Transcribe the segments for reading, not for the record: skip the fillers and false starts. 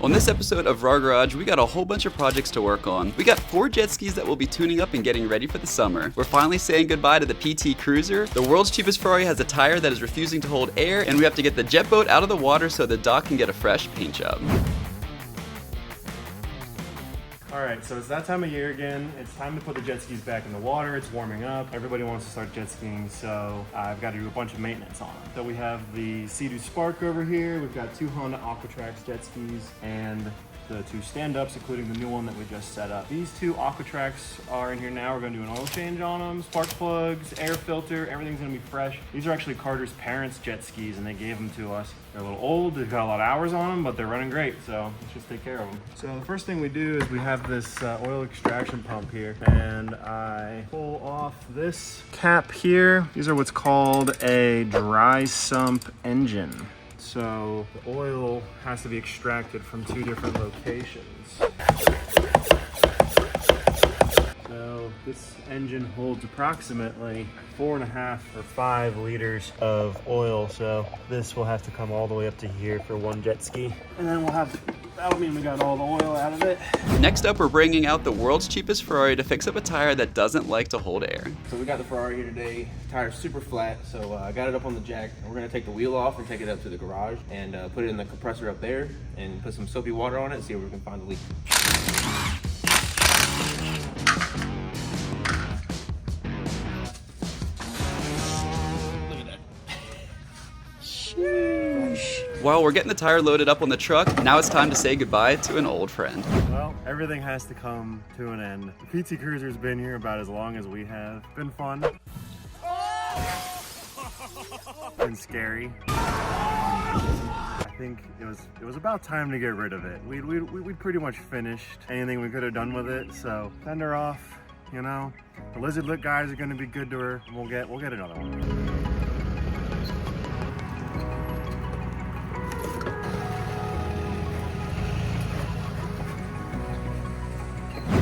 On this episode of Our Garage, we got a whole bunch of projects to work on. We got 4 jet skis that we'll be tuning up and getting ready for the summer. We're finally saying goodbye to the PT Cruiser. The world's cheapest Ferrari has a tire that is refusing to hold air, and we have to get the jet boat out of the water so the dock can get a fresh paint job. Alright, so it's that time of year again. It's time to put the jet skis back in the water. It's warming up. Everybody wants to start jet skiing, so I've got to do a bunch of maintenance on them. So we have the SeaDoo Spark over here. We've got 2 Honda Aquatrax jet skis and the 2 stand-ups, including the new one that we just set up. These 2 Aquatrax are in here now. We're gonna do an oil change on them, spark plugs, air filter, everything's gonna be fresh. These are actually Carter's parents' jet skis and they gave them to us. They're a little old, they've got a lot of hours on them, but they're running great, so let's just take care of them. So the first thing we do is we have this oil extraction pump here, and I pull off this cap here. These are what's called a dry sump engine. So the oil has to be extracted from 2 different locations. So this engine holds approximately 4.5 or 5 liters of oil. So this will have to come all the way up to here for 1 jet ski. And then that'll mean we got all the oil out of it. Next up, we're bringing out the world's cheapest Ferrari to fix up a tire that doesn't like to hold air. So we got the Ferrari here today. Tire's super flat, so I got it up on the jack. We're gonna take the wheel off and take it up to the garage and put it in the compressor up there and put some soapy water on it and see if we can find the leak. While we're getting the tire loaded up on the truck, now it's time to say goodbye to an old friend. Well, everything has to come to an end. The PT Cruiser's been here about as long as we have. Been fun. Been scary. I think it was about time to get rid of it. We'd pretty much finished anything we could have done with it, so send her off, you know. The lizard lip guys are gonna be good to her. We'll get another one.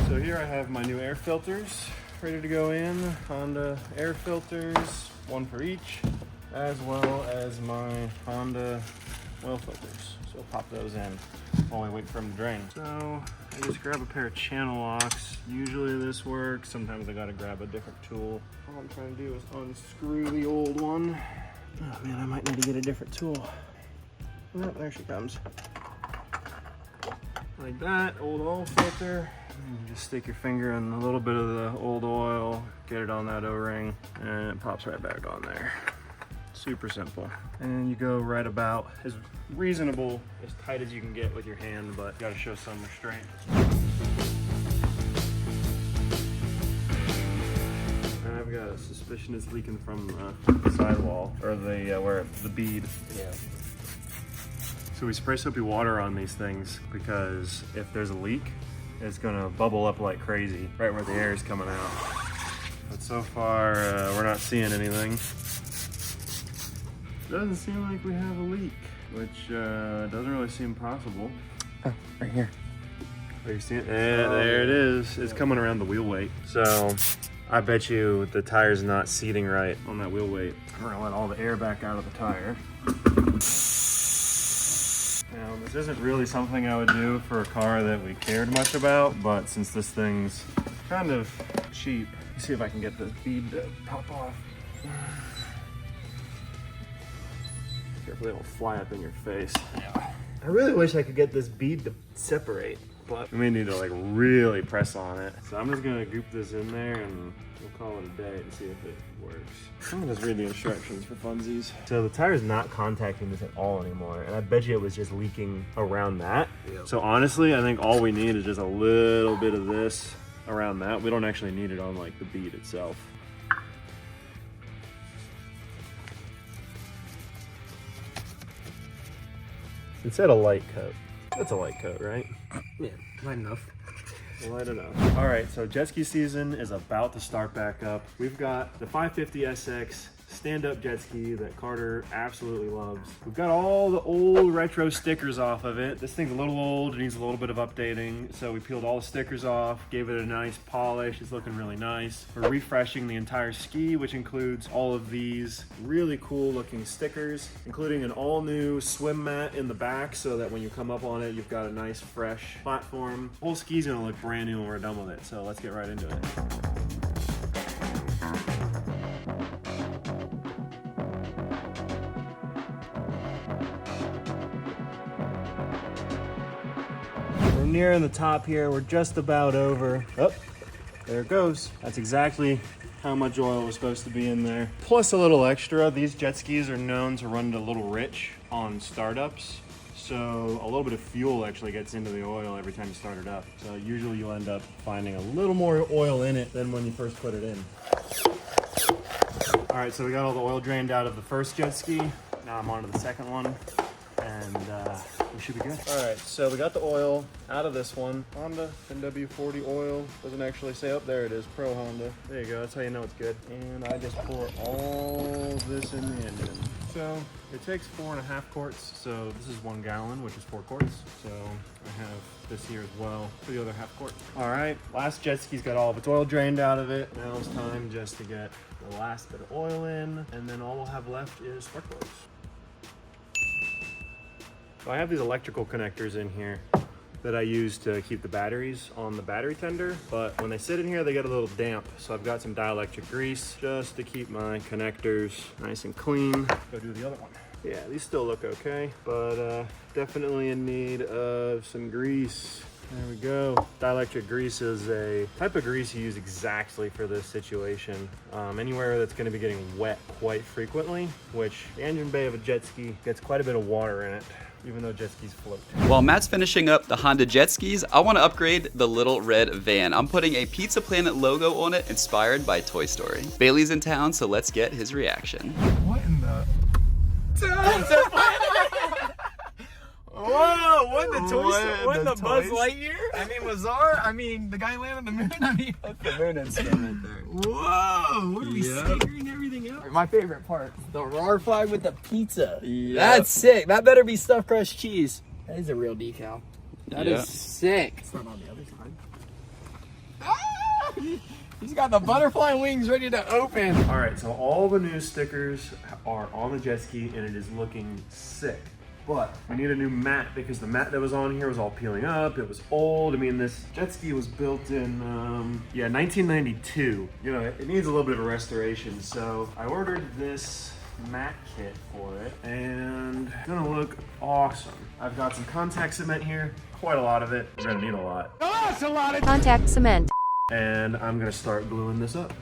So here I have my new air filters ready to go in. Honda air filters, 1 for each, as well as my Honda oil filters. So I'll pop those in while we wait for them to drain. So I just grab a pair of channel locks. Usually this works. Sometimes I gotta grab a different tool. All I'm trying to do is unscrew the old one. Oh man, I might need to get a different tool. Oh, there she comes. Like that, old oil filter. And just stick your finger in a little bit of the old oil, get it on that O-ring, and it pops right back on there. Super simple. And you go right about as reasonable, as tight as you can get with your hand, but you gotta show some restraint. And I've got a suspicion it's leaking from the sidewall, or the bead. Yeah. So we spray soapy water on these things because if there's a leak, it's gonna bubble up like crazy right where the air is coming out. But so far, we're not seeing anything. Doesn't seem like we have a leak, which doesn't really seem possible. Oh, right here. Oh, you see it? Yeah, there it is. It's coming around the wheel weight. So I bet you the tire's not seating right on that wheel weight. We're gonna let all the air back out of the tire. Now, this isn't really something I would do for a car that we cared much about, but since this thing's kind of cheap, let's see if I can get this bead to pop off. Carefully, it will fly up in your face. Yeah. I really wish I could get this bead to separate, but we may need to like really press on it. So I'm just gonna goop this in there and we'll call it a day to see if it works. I'm gonna just read the instructions for funsies. So the tire's not contacting this at all anymore, and I bet you it was just leaking around that. Yep. So honestly, I think all we need is just a little bit of this around that. We don't actually need it on like the bead itself. It said a light coat. That's a light coat, right? Yeah, light enough. Light enough. All right, so jet ski season is about to start back up. We've got the 550 SX stand-up jet ski that Carter absolutely loves. We've got all the old retro stickers off of it. This thing's a little old, it needs a little bit of updating, so we peeled all the stickers off, gave it a nice polish. It's looking really nice. We're refreshing the entire ski, which includes all of these really cool looking stickers, including an all new swim mat in the back so that when you come up on it, you've got a nice fresh platform. The whole ski's gonna look brand new when we're done with it, so let's get right into it. We're nearing the top here. We're just about over. Oh, there it goes. That's exactly how much oil was supposed to be in there. Plus a little extra. These jet skis are known to run a little rich on startups. So a little bit of fuel actually gets into the oil every time you start it up. So usually you'll end up finding a little more oil in it than when you first put it in. All right, so we got all the oil drained out of the first jet ski. Now I'm on to the second one, and we should be good. All right, so we got the oil out of this one. Honda NW40 oil. Doesn't actually say up there, it is Pro Honda. There you go, that's how you know it's good. And I just pour all this in the engine. So it takes 4.5 quarts, so this is 1 gallon, which is 4 quarts. So I have this here as well for the other half quart. All right, last jet ski's got all of its oil drained out of it. Now it's time just to get the last bit of oil in, and then all we'll have left is spark plugs. So I have these electrical connectors in here that I use to keep the batteries on the battery tender, but when they sit in here, they get a little damp. So I've got some dielectric grease just to keep my connectors nice and clean. Go do the other one. Yeah, these still look okay, but definitely in need of some grease. There we go. Dielectric grease is a type of grease you use exactly for this situation. Anywhere that's going to be getting wet quite frequently, which the engine bay of a jet ski gets quite a bit of water in it, even though jet skis float. While Matt's finishing up the Honda jet skis, I want to upgrade the little red van. I'm putting a Pizza Planet logo on it inspired by Toy Story. Bailey's in town, so let's get his reaction. What in the... Whoa, what the Toy Story? What the Buzz Lightyear? I mean, Lazar? I mean, the guy landed on the moon? I mean... That's the moon instrument there. Whoa, what are we stickering everything up? My favorite part, the RAR flag with the pizza. Yep. That's sick. That better be stuffed crushed cheese. That is a real decal. That is sick. It's not on the other side. Ah! He's got the butterfly wings ready to open. All right, so all the new stickers are on the jet ski, and it is looking sick. But we need a new mat because the mat that was on here was all peeling up. It was old. I mean, this jet ski was built in, 1992. You know, it needs a little bit of a restoration. So I ordered this mat kit for it, and it's gonna look awesome. I've got some contact cement here, quite a lot of it. We're gonna need a lot. Oh, it's a lot of Contact cement. And I'm gonna start gluing this up.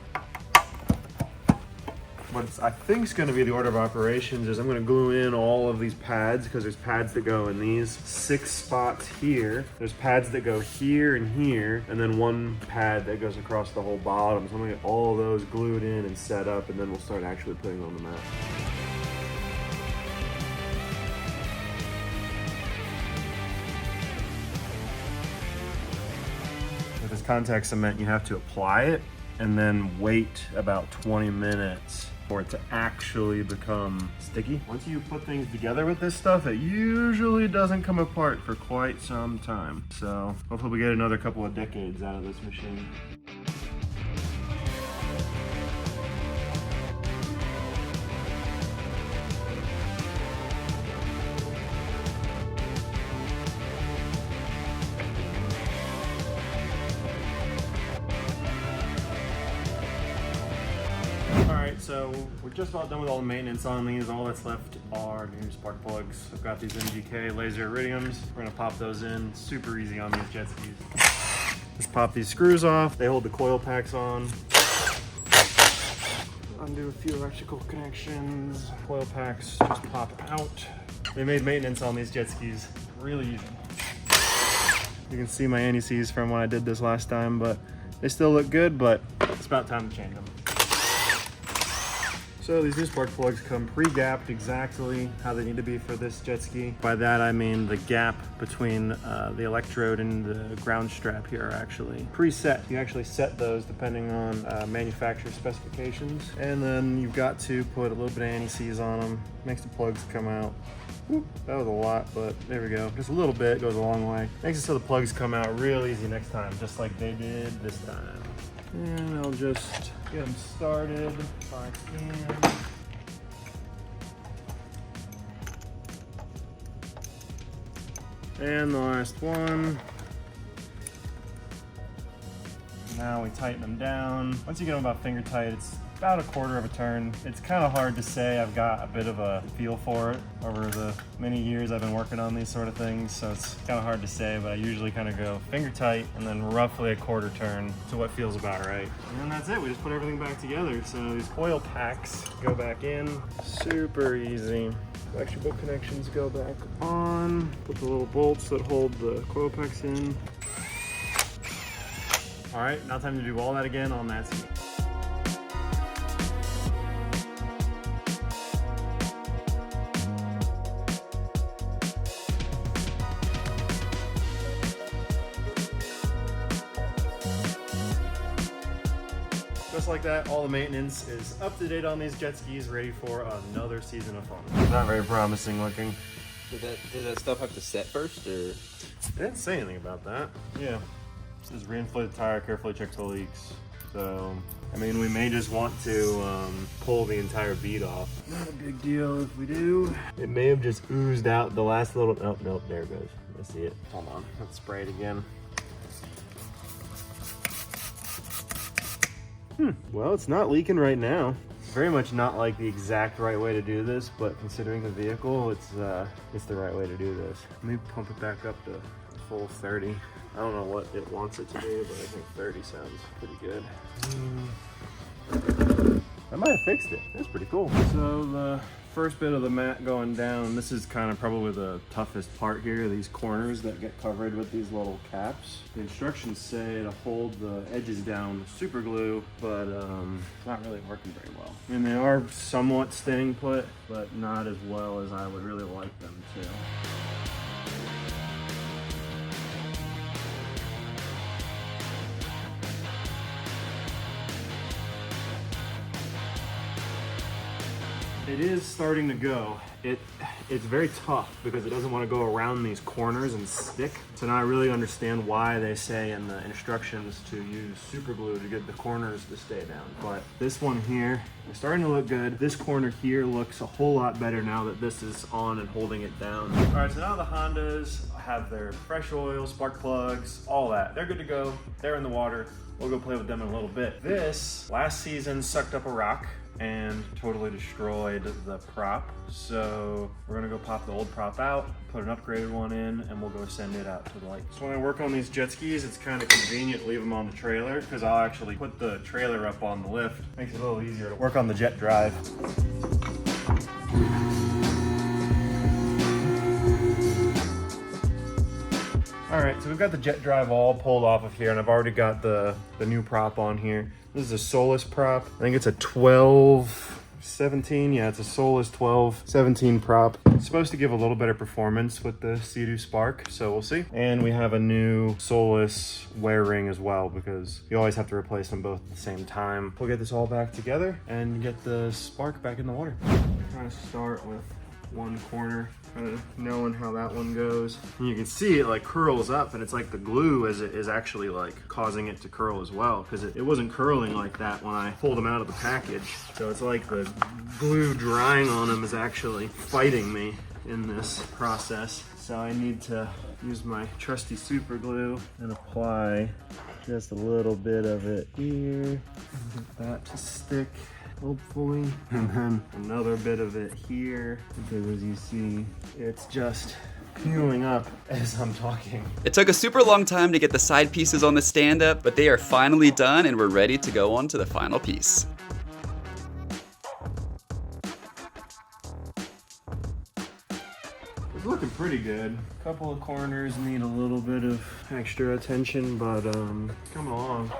What I think is going to be the order of operations is I'm going to glue in all of these pads, because there's pads that go in these 6 spots here. There's pads that go here and here, and then one pad that goes across the whole bottom. So I'm going to get all of those glued in and set up, and then we'll start actually putting on the mat. With this contact cement, you have to apply it and then wait about 20 minutes for it to actually become sticky. Once you put things together with this stuff, it usually doesn't come apart for quite some time. So hopefully we get another couple of decades out of this machine. So we're just about done with all the maintenance on these. All that's left are new spark plugs. I've got these MGK laser iridiums. We're gonna pop those in. Super easy on these jet skis. Just pop these screws off. They hold the coil packs on. Undo a few electrical connections. Coil packs just pop out. They made maintenance on these jet skis really easy. You can see my anti-seize from when I did this last time, but they still look good, but it's about time to change them. So these new spark plugs come pre-gapped exactly how they need to be for this jet ski. By that I mean the gap between the electrode and the ground strap here are actually preset. You actually set those depending on manufacturer specifications. And then you've got to put a little bit of anti-seize on them. Makes the plugs come out. Whoop, that was a lot, but there we go. Just a little bit goes a long way. Makes it so the plugs come out real easy next time, just like they did this time. And I'll just get them started. Box in. And the last one. Now we tighten them down. Once you get them about finger tight, it's about a quarter of a turn. It's kind of hard to say. I've got a bit of a feel for it over the many years I've been working on these sort of things, so it's kind of hard to say, but I usually kind of go finger tight and then roughly a quarter turn to what feels about right. And that's it. We just put everything back together. So these coil packs go back in. Super easy. Electrical connections go back on. Put the little bolts that hold the coil packs in. All right, now time to do all that again on that ski. Just like that, all the maintenance is up to date on these jet skis, ready for another season of fun. Not very promising looking. Did that stuff have to set first, or? They didn't say anything about that. Yeah. It says reinflate the tire, carefully check the leaks. So, I mean, we may just want to pull the entire bead off. Not a big deal if we do. It may have just oozed out the last little, nope, there it goes. I see it. Hold on, let's spray it again. Well, it's not leaking right now. It's very much not like the exact right way to do this, but considering the vehicle, it's the right way to do this. Let me pump it back up to full 30. I don't know what it wants it to do, but I think 30 sounds pretty good. I might have fixed it. That's pretty cool. So the first bit of the mat going down, this is kind of probably the toughest part here, these corners that get covered with these little caps. The instructions say to hold the edges down with super glue, but it's not really working very well. I mean, they are somewhat staying put, but not as well as I would really like them to. It is starting to go. It's very tough because it doesn't want to go around these corners and stick. So now I really understand why they say in the instructions to use super glue to get the corners to stay down. But this one here is starting to look good. This corner here looks a whole lot better now that this is on and holding it down. All right, so now the Hondas have their fresh oil, spark plugs, all that. They're good to go. They're in the water. We'll go play with them in a little bit. This last season sucked up a rock and totally destroyed the prop. So we're gonna go pop the old prop out, put an upgraded one in, and we'll go send it out to the lake. So when I work on these jet skis, it's kind of convenient to leave them on the trailer because I'll actually put the trailer up on the lift. Makes it a little easier to work on the jet drive. All right, so we've got the jet drive all pulled off of here, and I've already got the new prop on here. This is a Solus prop. I think it's a 12-17. Yeah, it's a Solus 12-17 prop. It's supposed to give a little better performance with the SeaDoo Spark, so we'll see. And we have a new Solus wear ring as well because you always have to replace them both at the same time. We'll get this all back together and get the Spark back in the water. I'm trying to start with one corner, kind of knowing how that one goes. And you can see it like curls up, and it's like the glue is actually like causing it to curl as well, because it wasn't curling like that when I pulled them out of the package. So it's like the glue drying on them is actually fighting me in this process. So I need to use my trusty super glue and apply just a little bit of it here and get that to stick, hopefully, and then another bit of it here, because as you see, it's just peeling up as I'm talking. It took a super long time to get the side pieces on the stand up, but they are finally done and we're ready to go on to the final piece. It's looking pretty good. A couple of corners need a little bit of extra attention, but coming along.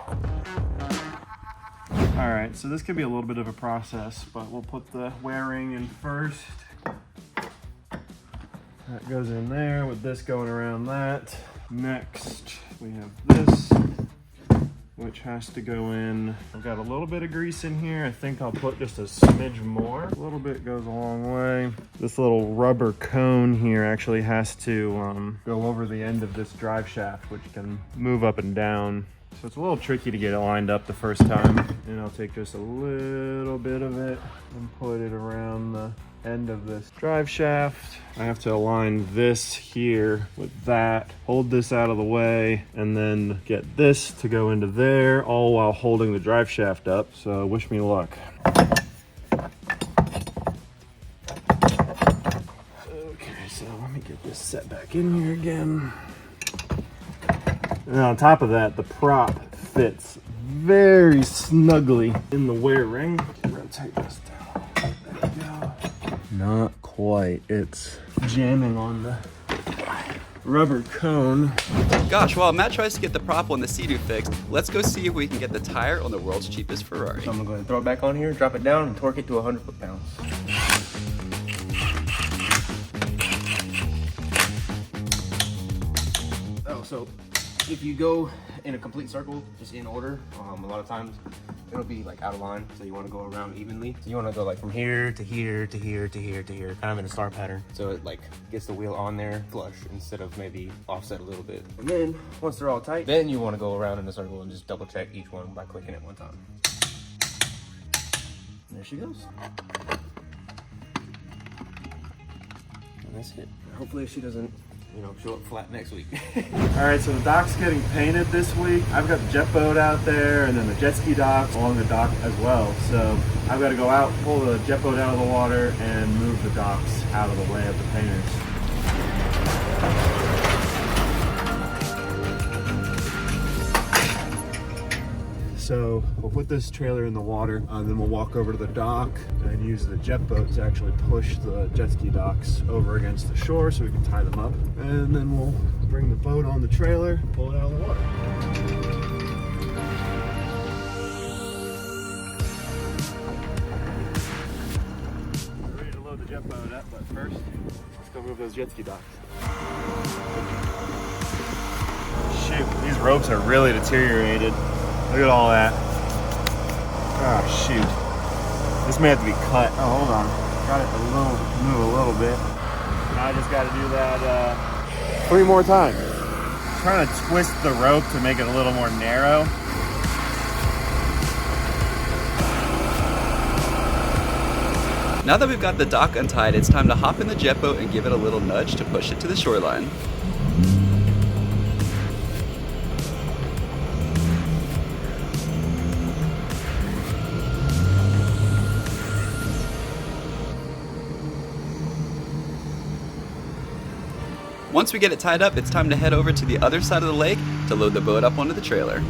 All All right, so this could be a little bit of a process, but we'll put the wearing in first. That goes in there with this going around that. Next, we have this, which has to go in. I've got a little bit of grease in here. I think I'll put just a smidge more. A little bit goes a long way. This little rubber cone here actually has to go over the end of this drive shaft, which can move up and down. So it's a little tricky to get it lined up the first time. And I'll take just a little bit of it and put it around the end of this drive shaft. I have to align this here with that, hold this out of the way, and then get this to go into there, all while holding the drive shaft up. So wish me luck. Okay, so let me get this set back in here again. And on top of that, the prop fits very snugly in the wear ring. Rotate this down. There we go. Not quite. It's jamming on the rubber cone. Gosh, while Matt tries to get the prop on the SeaDoo fixed, let's go see if we can get the tire on the world's cheapest Ferrari. So I'm gonna go ahead and throw it back on here, drop it down, and torque it to 100 foot-pounds. Oh, so if you go in a complete circle, just in order, a lot of times it'll be like out of line, so you want to go around evenly. So you want to go like from here to here to here to here to here, kind of in a star pattern, so it like gets the wheel on there flush instead of maybe offset a little bit. And then once they're all tight, then you want to go around in a circle and just double check each one by clicking it one time. And there she goes. And that's it. Hopefully she doesn't, show up flat next week. All right, so the dock's getting painted this week. I've got the jet boat out there and then the jet ski dock along the dock as well. So I've got to go out, pull the jet boat out of the water and move the docks out of the way of the painters. So we'll put this trailer in the water, and then we'll walk over to the dock and use the jet boat to actually push the jet ski docks over against the shore so we can tie them up. And then we'll bring the boat on the trailer, pull it out of the water. We're ready to load the jet boat up, but first, let's go move those jet ski docks. Shoot, these ropes are really deteriorated. Look at all that. Oh, shoot. This may have to be cut. Oh, hold on. Got it to move a little bit. Now I just got to do that 3 more times. I'm trying to twist the rope to make it a little more narrow. Now that we've got the dock untied, it's time to hop in the jet boat and give it a little nudge to push it to the shoreline. Once we get it tied up, it's time to head over to the other side of the lake to load the boat up onto the trailer.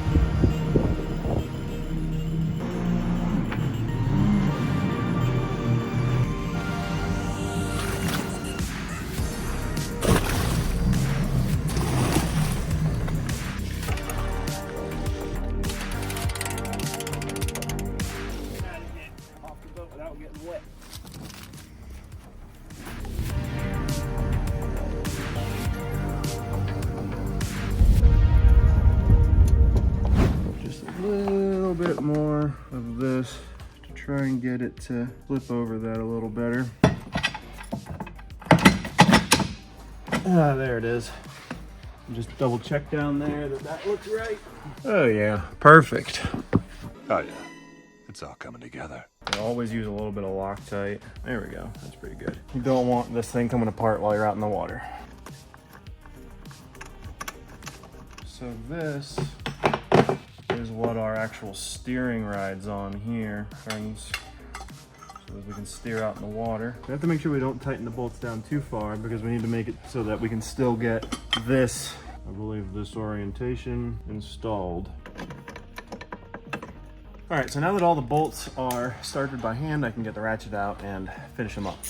Bit more of this to try and get it to flip over that a little better. There it is. Just double check down there that looks right. Oh yeah, perfect. Oh yeah, it's all coming together. I always use a little bit of Loctite. There we go, that's pretty good. You don't want this thing coming apart while you're out in the water. So this is what our actual steering ride's on here, friends, so that we can steer out in the water. We have to make sure we don't tighten the bolts down too far because we need to make it so that we can still get this, I believe, this orientation installed. All right, so now that all the bolts are started by hand, I can get the ratchet out and finish them up.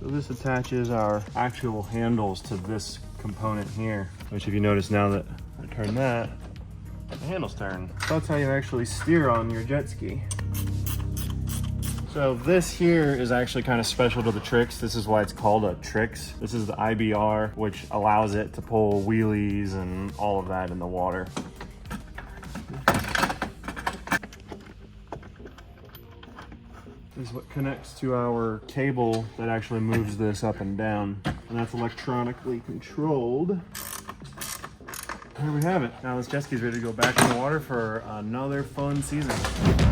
So this attaches our actual handles to this component here, which if you notice now that I turn that, the handles turn. So that's how you actually steer on your jet ski. So this here is actually kind of special to the Trix. This is why it's called a Trix. This is the IBR, which allows it to pull wheelies and all of that in the water. This is what connects to our cable that actually moves this up and down. And that's electronically controlled. There we have it. Now this jet ski is ready to go back in the water for another fun season.